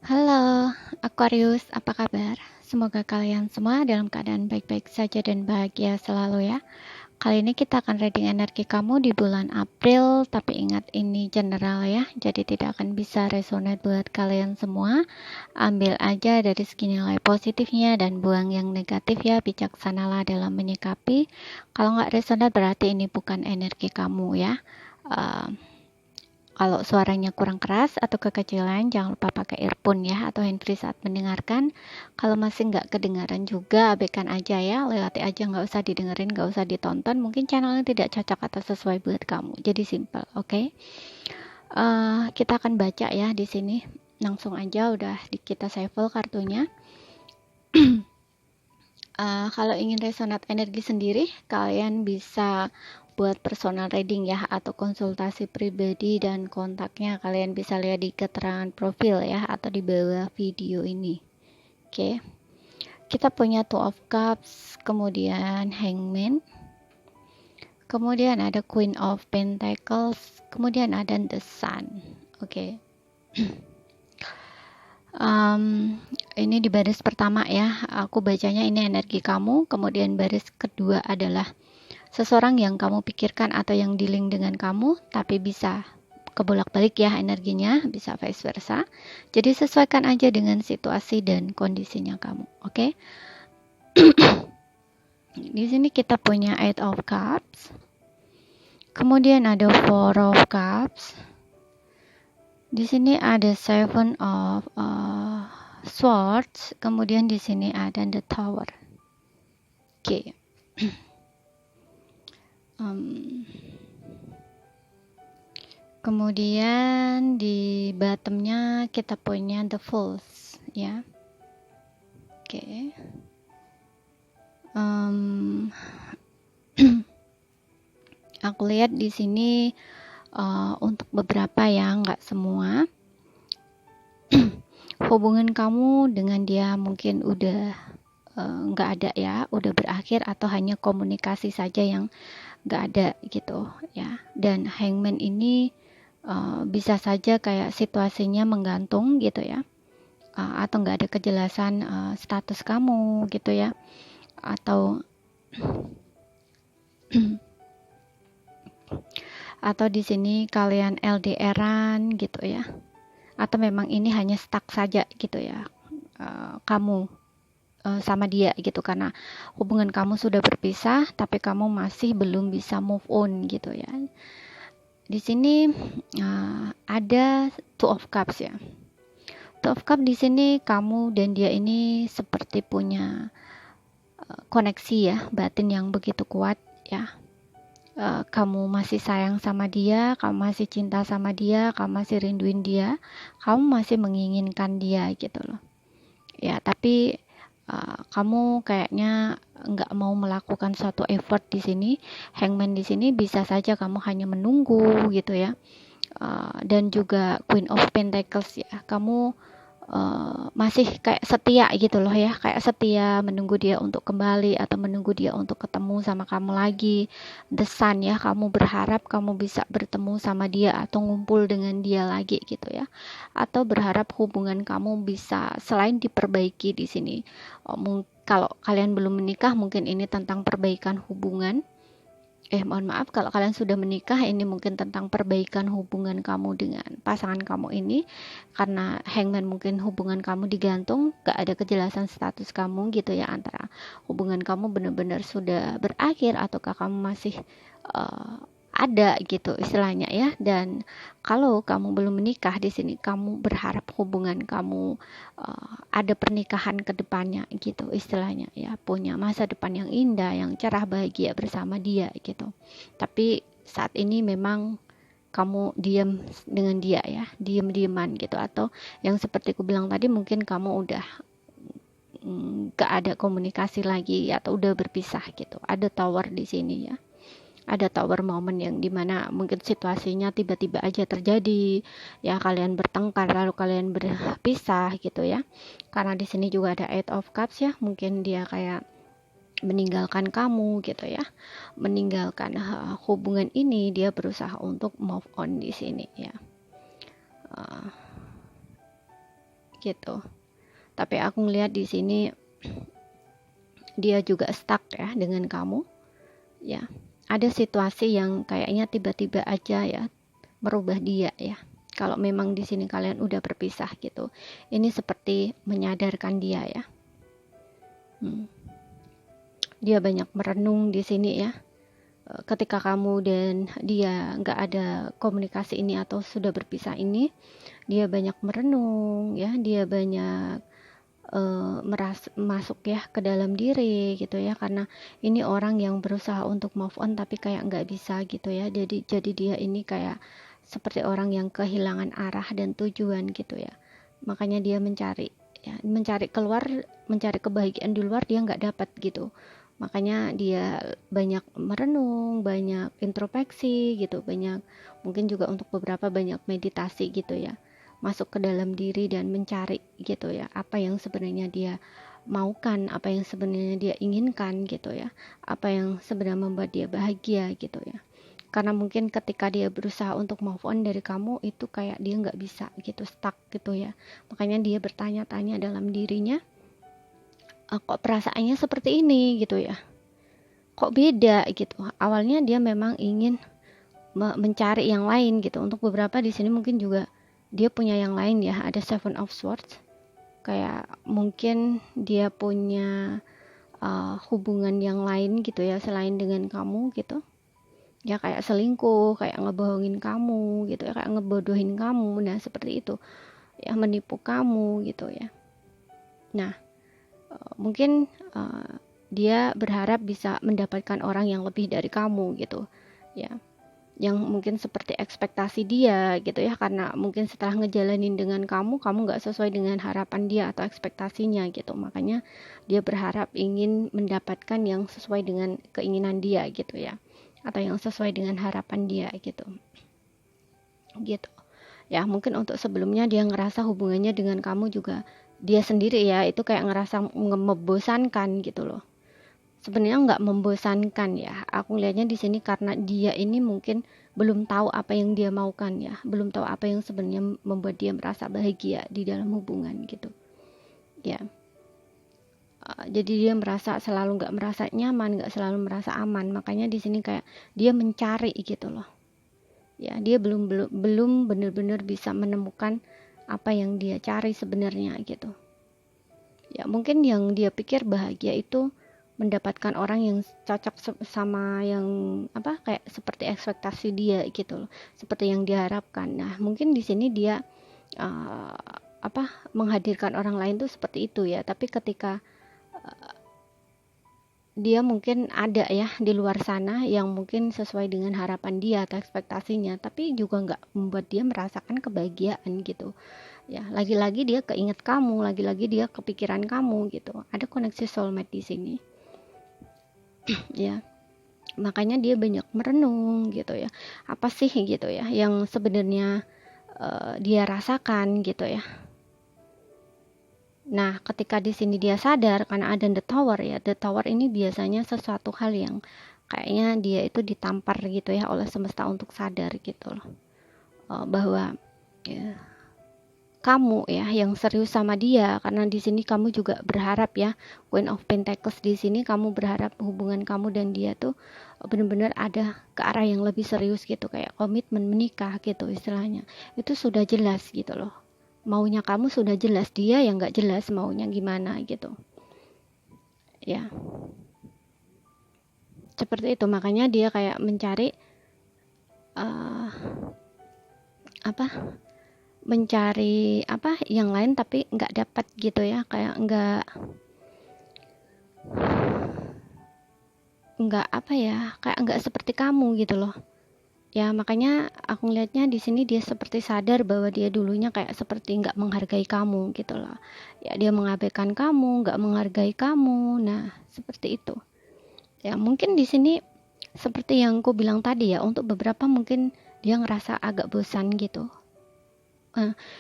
Halo, Aquarius, apa kabar? Semoga kalian semua dalam keadaan baik-baik saja dan bahagia selalu ya. Kali ini kita akan reading energi kamu di bulan April, tapi ingat ini general ya, jadi tidak akan bisa resonate buat kalian semua. Ambil aja dari segi nilai positifnya dan buang yang negatif ya, bijaksanalah dalam menyikapi. Kalau nggak resonate berarti ini bukan energi kamu ya. Uh, Kalau suaranya kurang keras atau kekecilan, jangan lupa pakai earphone ya atau handfree saat mendengarkan. Kalau masih nggak kedengaran juga, abaikan aja ya, lewati aja, nggak usah didengerin, nggak usah ditonton. Mungkin channelnya tidak cocok atau sesuai buat kamu. Jadi simple, oke? Okay? Kita akan baca ya di sini. Langsung aja udah kita shuffle kartunya. Kalau ingin resonate energi sendiri, kalian bisa buat personal reading ya atau konsultasi pribadi, dan kontaknya kalian bisa lihat di keterangan profil ya atau di bawah video ini. Oke. Kita punya Two of Cups, kemudian Hangman. Kemudian ada Queen of Pentacles, kemudian ada The Sun. Oke. Ini di baris pertama ya, aku bacanya ini energi kamu, kemudian baris kedua adalah seseorang yang kamu pikirkan atau yang dealing dengan kamu, tapi bisa kebolak-balik ya energinya, bisa vice versa. Jadi sesuaikan aja dengan situasi dan kondisinya kamu, oke? Di sini kita punya Eight of Cups, kemudian ada Four of Cups. Di sini ada Seven of Swords, kemudian di sini ada The Tower. Oke. Kemudian di bottomnya kita punya The Fools ya. Oke. Aku lihat di sini untuk beberapa ya, nggak semua. Hubungan kamu dengan dia mungkin udah nggak ada ya, udah berakhir, atau hanya komunikasi saja yang nggak ada gitu ya. Dan Hangman ini bisa saja kayak situasinya menggantung gitu ya, atau nggak ada kejelasan status kamu gitu ya, atau atau di sini kalian LDR-an gitu ya, atau memang ini hanya stuck saja gitu ya, kamu sama dia gitu, karena hubungan kamu sudah berpisah tapi kamu masih belum bisa move on gitu ya. Di sini ada Two of Cups ya. Two of Cups di sini kamu dan dia ini seperti punya koneksi ya batin yang begitu kuat ya. Kamu masih sayang sama dia, kamu masih cinta sama dia, kamu masih rinduin dia, kamu masih menginginkan dia gitu loh ya. Tapi kamu kayaknya nggak mau melakukan suatu effort di sini. Hangman di sini bisa saja kamu hanya menunggu gitu ya. Dan juga Queen of Pentacles ya, kamu masih kayak setia gitu loh ya, kayak setia menunggu dia untuk kembali atau menunggu dia untuk ketemu sama kamu lagi. The Sun ya, kamu berharap kamu bisa bertemu sama dia atau ngumpul dengan dia lagi gitu ya, atau berharap hubungan kamu bisa selain diperbaiki di sini. Kalau kalian belum menikah mungkin ini tentang perbaikan hubungan. Mohon maaf, kalau kalian sudah menikah ini mungkin tentang perbaikan hubungan kamu dengan pasangan kamu ini, karena Hangman mungkin hubungan kamu digantung, gak ada kejelasan status kamu gitu ya, antara hubungan kamu benar-benar sudah berakhir ataukah kamu masih ada gitu istilahnya ya. Dan kalau kamu belum menikah di sini, kamu berharap hubungan kamu ada pernikahan ke depannya gitu istilahnya ya, punya masa depan yang indah, yang cerah, bahagia bersama dia gitu. Tapi saat ini memang kamu diam dengan dia ya, diam-diaman gitu, atau yang seperti aku bilang tadi, mungkin kamu udah gak ada komunikasi lagi atau udah berpisah gitu. Ada tower di sini ya, ada tower moment yang dimana mungkin situasinya tiba-tiba aja terjadi ya, kalian bertengkar lalu kalian berpisah gitu ya. Karena di sini juga ada Eight of Cups ya, mungkin dia kayak meninggalkan kamu gitu ya, meninggalkan hubungan ini, dia berusaha untuk move on di sini ya. gitu. Tapi aku ngelihat di sini dia juga stuck ya dengan kamu. Ya, ada situasi yang kayaknya tiba-tiba aja ya merubah dia ya. Kalau memang di sini kalian udah berpisah gitu, ini seperti menyadarkan dia ya. Dia banyak merenung di sini ya. Ketika kamu dan dia nggak ada komunikasi ini atau sudah berpisah ini, dia banyak merenung ya, dia banyak masuk ya ke dalam diri gitu ya, karena ini orang yang berusaha untuk move on tapi kayak nggak bisa gitu ya. Jadi dia ini kayak seperti orang yang kehilangan arah dan tujuan gitu ya. Makanya dia mencari keluar, mencari kebahagiaan di luar, dia nggak dapat gitu. Makanya dia banyak merenung, banyak introspeksi gitu, banyak mungkin juga untuk beberapa banyak meditasi gitu ya, masuk ke dalam diri dan mencari gitu ya, apa yang sebenarnya dia maukan, apa yang sebenarnya dia inginkan gitu ya, apa yang sebenarnya membuat dia bahagia gitu ya. Karena mungkin ketika dia berusaha untuk move on dari kamu itu kayak dia nggak bisa gitu, stuck gitu ya. Makanya dia bertanya-tanya dalam dirinya, kok perasaannya seperti ini gitu ya, kok beda gitu. Awalnya dia memang ingin mencari yang lain gitu. Untuk beberapa di sini mungkin juga dia punya yang lain ya, ada Seven of Swords, kayak mungkin dia punya hubungan yang lain gitu ya selain dengan kamu gitu ya, kayak selingkuh, kayak ngebohongin kamu gitu ya, kayak ngebodohin kamu, nah seperti itu ya, menipu kamu gitu ya. Nah mungkin dia berharap bisa mendapatkan orang yang lebih dari kamu gitu ya, yang mungkin seperti ekspektasi dia gitu ya, karena mungkin setelah ngejalanin dengan kamu nggak sesuai dengan harapan dia atau ekspektasinya gitu, makanya dia berharap ingin mendapatkan yang sesuai dengan keinginan dia gitu ya, atau yang sesuai dengan harapan dia gitu ya. Mungkin untuk sebelumnya dia ngerasa hubungannya dengan kamu juga, dia sendiri ya, itu kayak ngerasa membosankan gitu loh. Sebenarnya nggak membosankan ya, aku lihatnya di sini karena dia ini mungkin belum tahu apa yang dia maukan ya, belum tahu apa yang sebenarnya membuat dia merasa bahagia di dalam hubungan gitu ya. Jadi dia merasa selalu nggak merasa nyaman, nggak selalu merasa aman, makanya di sini kayak dia mencari gitu loh ya. Dia belum benar-benar bisa menemukan apa yang dia cari sebenarnya gitu ya. Mungkin yang dia pikir bahagia itu mendapatkan orang yang cocok sama yang kayak seperti ekspektasi dia gitu loh, seperti yang diharapkan. Nah mungkin di sini dia menghadirkan orang lain tuh seperti itu ya, tapi ketika dia mungkin ada ya di luar sana yang mungkin sesuai dengan harapan dia atau ekspektasinya, tapi juga nggak membuat dia merasakan kebahagiaan gitu ya. Lagi-lagi dia keinget kamu, lagi-lagi dia kepikiran kamu gitu. Ada koneksi soulmate di sini ya. Makanya dia banyak merenung gitu ya, apa sih gitu ya yang sebenarnya dia rasakan gitu ya. Nah, ketika di sini dia sadar karena ada the tower ya. The tower ini biasanya sesuatu hal yang kayaknya dia itu ditampar gitu ya oleh semesta untuk sadar gitu loh. Bahwa ya, kamu ya yang serius sama dia, karena di sini kamu juga berharap ya, Queen of Pentacles di sini kamu berharap hubungan kamu dan dia tuh benar-benar ada ke arah yang lebih serius gitu, kayak komitmen menikah gitu istilahnya. Itu sudah jelas gitu loh. Maunya kamu sudah jelas, dia yang nggak jelas maunya gimana gitu ya, seperti itu. Makanya dia kayak mencari mencari yang lain tapi nggak dapat gitu ya, kayak nggak kayak nggak seperti kamu gitu loh ya. Makanya aku ngeliatnya di sini dia seperti sadar bahwa dia dulunya kayak seperti nggak menghargai kamu gitu loh ya. Dia mengabaikan kamu, nggak menghargai kamu. Nah seperti itu ya. Mungkin di sini seperti yang aku bilang tadi ya, untuk beberapa mungkin dia ngerasa agak bosan gitu.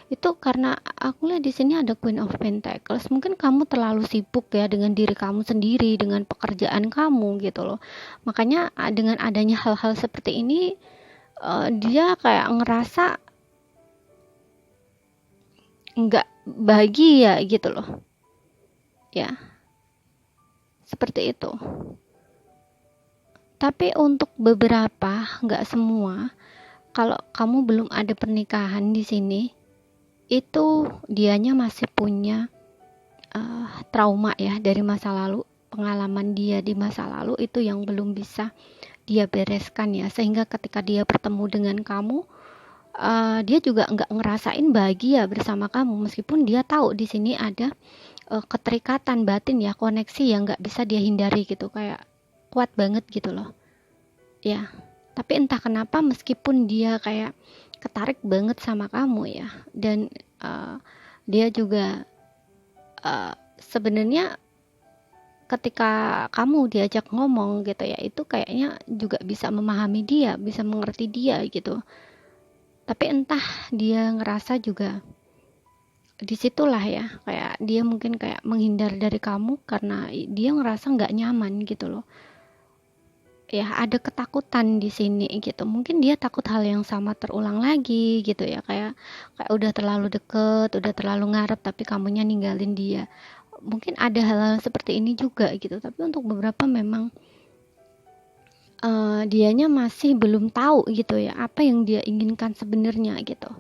Itu karena aku lihat di sini ada Queen of Pentacles. Mungkin kamu terlalu sibuk ya dengan diri kamu sendiri, dengan pekerjaan kamu gitu loh. Makanya dengan adanya hal-hal seperti ini, dia kayak ngerasa nggak bahagia gitu loh ya, seperti itu. Tapi untuk beberapa, nggak semua, kalau kamu belum ada pernikahan di sini, itu dianya masih punya trauma ya dari masa lalu, pengalaman dia di masa lalu itu yang belum bisa dia bereskan ya, sehingga ketika dia bertemu dengan kamu, dia juga nggak ngerasain bahagia bersama kamu, meskipun dia tahu di sini ada keterikatan batin ya, koneksi yang nggak bisa dia hindari gitu, kayak kuat banget gitu loh ya. Tapi entah kenapa meskipun dia kayak ketarik banget sama kamu ya, dan dia juga sebenarnya ketika kamu diajak ngomong gitu ya, itu kayaknya juga bisa memahami dia, bisa mengerti dia gitu. Tapi entah dia ngerasa juga disitulah ya, kayak dia mungkin kayak menghindar dari kamu karena dia ngerasa nggak nyaman gitu loh. Ya ada ketakutan di sini gitu, mungkin dia takut hal yang sama terulang lagi gitu ya, kayak udah terlalu deket, udah terlalu ngarep tapi kamunya ninggalin dia. Mungkin ada hal-hal seperti ini juga gitu, tapi untuk beberapa memang dianya masih belum tahu gitu ya apa yang dia inginkan sebenarnya gitu,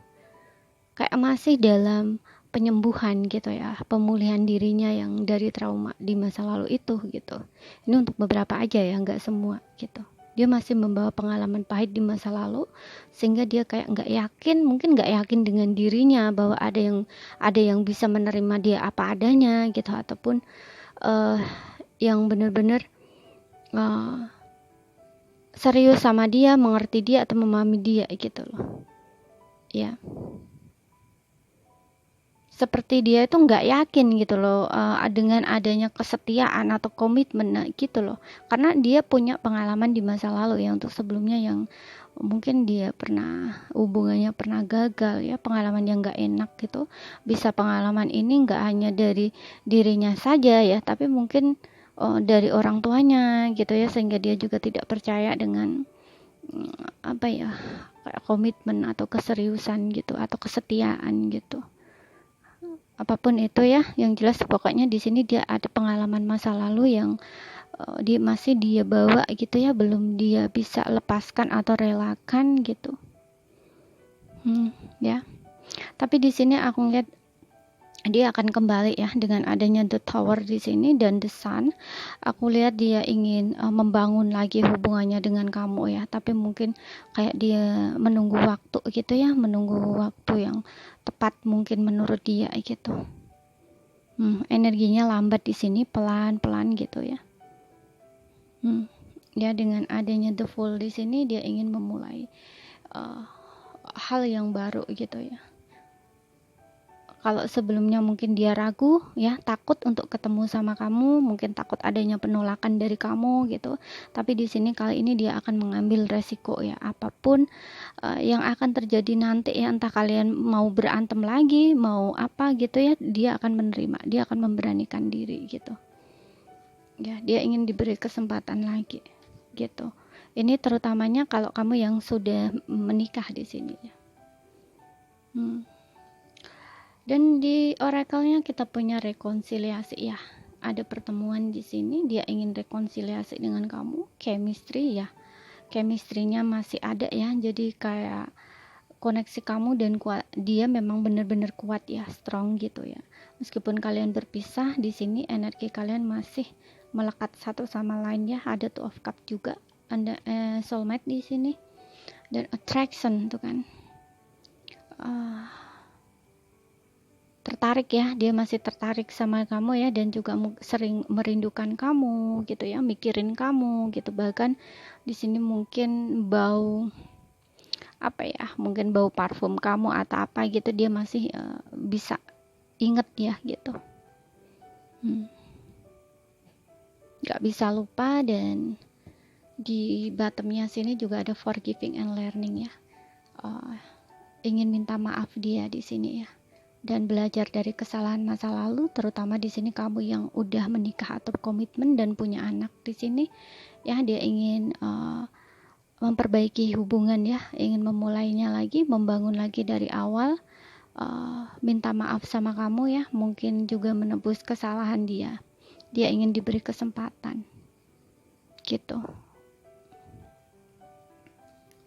kayak masih dalam penyembuhan gitu ya, pemulihan dirinya yang dari trauma di masa lalu itu gitu. Ini untuk beberapa aja ya, nggak semua gitu. Dia masih membawa pengalaman pahit di masa lalu, sehingga dia kayak nggak yakin, mungkin nggak yakin dengan dirinya bahwa ada yang bisa menerima dia apa adanya gitu, ataupun uh, yang benar-benar uh, serius sama dia, mengerti dia atau memahami dia gitu loh ya. Seperti dia itu nggak yakin gitu loh dengan adanya kesetiaan atau komitmen gitu loh, karena dia punya pengalaman di masa lalu ya, untuk sebelumnya yang mungkin dia pernah hubungannya pernah gagal ya, pengalaman yang nggak enak gitu. Bisa pengalaman ini nggak hanya dari dirinya saja ya, tapi mungkin dari orang tuanya gitu ya, sehingga dia juga tidak percaya dengan apa ya, kayak komitmen atau keseriusan gitu atau kesetiaan gitu. Apapun itu ya, yang jelas pokoknya di sini dia ada pengalaman masa lalu yang masih dia bawa gitu ya, belum dia bisa lepaskan atau relakan gitu. Ya. Tapi di sini aku lihat dia akan kembali ya dengan adanya the tower di sini dan the sun. Aku lihat dia ingin membangun lagi hubungannya dengan kamu ya, tapi mungkin kayak dia menunggu waktu gitu ya, menunggu waktu yang tepat mungkin menurut dia gitu. Energinya lambat di sini, pelan-pelan gitu ya. Ya dengan adanya the fool di sini dia ingin memulai hal yang baru gitu ya. Kalau sebelumnya mungkin dia ragu ya, takut untuk ketemu sama kamu, mungkin takut adanya penolakan dari kamu gitu. Tapi di sini kali ini dia akan mengambil resiko ya, apapun yang akan terjadi nanti ya, entah kalian mau berantem lagi, mau apa gitu ya, dia akan menerima, dia akan memberanikan diri gitu. Ya, dia ingin diberi kesempatan lagi gitu. Ini terutamanya kalau kamu yang sudah menikah di sini ya. Dan di oracle-nya kita punya rekonsiliasi ya. Ada pertemuan di sini, dia ingin rekonsiliasi dengan kamu, chemistry ya. Chemistry-nya masih ada ya. Jadi kayak koneksi kamu dan dia memang benar-benar kuat ya, strong gitu ya. Meskipun kalian berpisah, di sini energi kalian masih melekat satu sama lain ya. Ada two of cup juga, ada soulmate di sini, dan attraction tuh kan. Tertarik ya, dia masih tertarik sama kamu ya, dan juga sering merindukan kamu gitu ya, mikirin kamu gitu. Bahkan di sini mungkin bau apa ya, mungkin bau parfum kamu atau apa gitu, dia masih bisa inget ya gitu. Gak bisa lupa. Dan di bottomnya sini juga ada forgiving and learning ya, ingin minta maaf dia di sini ya, dan belajar dari kesalahan masa lalu, terutama di sini kamu yang udah menikah atau komitmen dan punya anak di sini ya. Dia ingin memperbaiki hubungan ya, ingin memulainya lagi, membangun lagi dari awal, minta maaf sama kamu ya, mungkin juga menebus kesalahan dia. Dia ingin diberi kesempatan, gitu.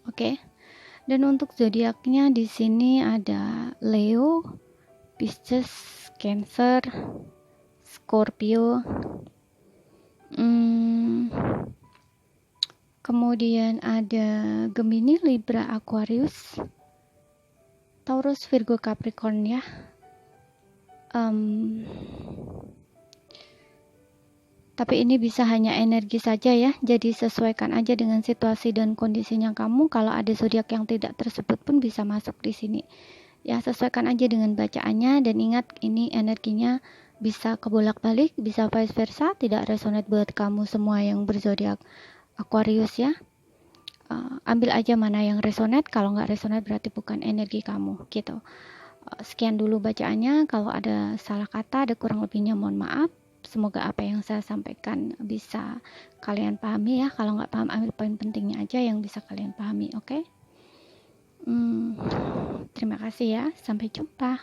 Oke. Dan untuk zodiaknya di sini ada Leo, Pisces, Cancer, Scorpio, kemudian ada Gemini, Libra, Aquarius, Taurus, Virgo, Capricorn ya. Tapi ini bisa hanya energi saja ya, jadi sesuaikan aja dengan situasi dan kondisinya kamu. Kalau ada zodiak yang tidak tersebut pun bisa masuk di sini. Ya, sesuaikan aja dengan bacaannya, dan ingat ini energinya bisa kebolak-balik, bisa vice versa, tidak resonate buat kamu semua yang berzodiak Aquarius ya. Ambil aja mana yang resonate, kalau nggak resonate berarti bukan energi kamu gitu. Sekian dulu bacaannya, kalau ada salah kata, ada kurang lebihnya mohon maaf. Semoga apa yang saya sampaikan bisa kalian pahami ya. Kalau nggak paham, ambil poin pentingnya aja yang bisa kalian pahami, oke? Terima kasih ya, sampai jumpa.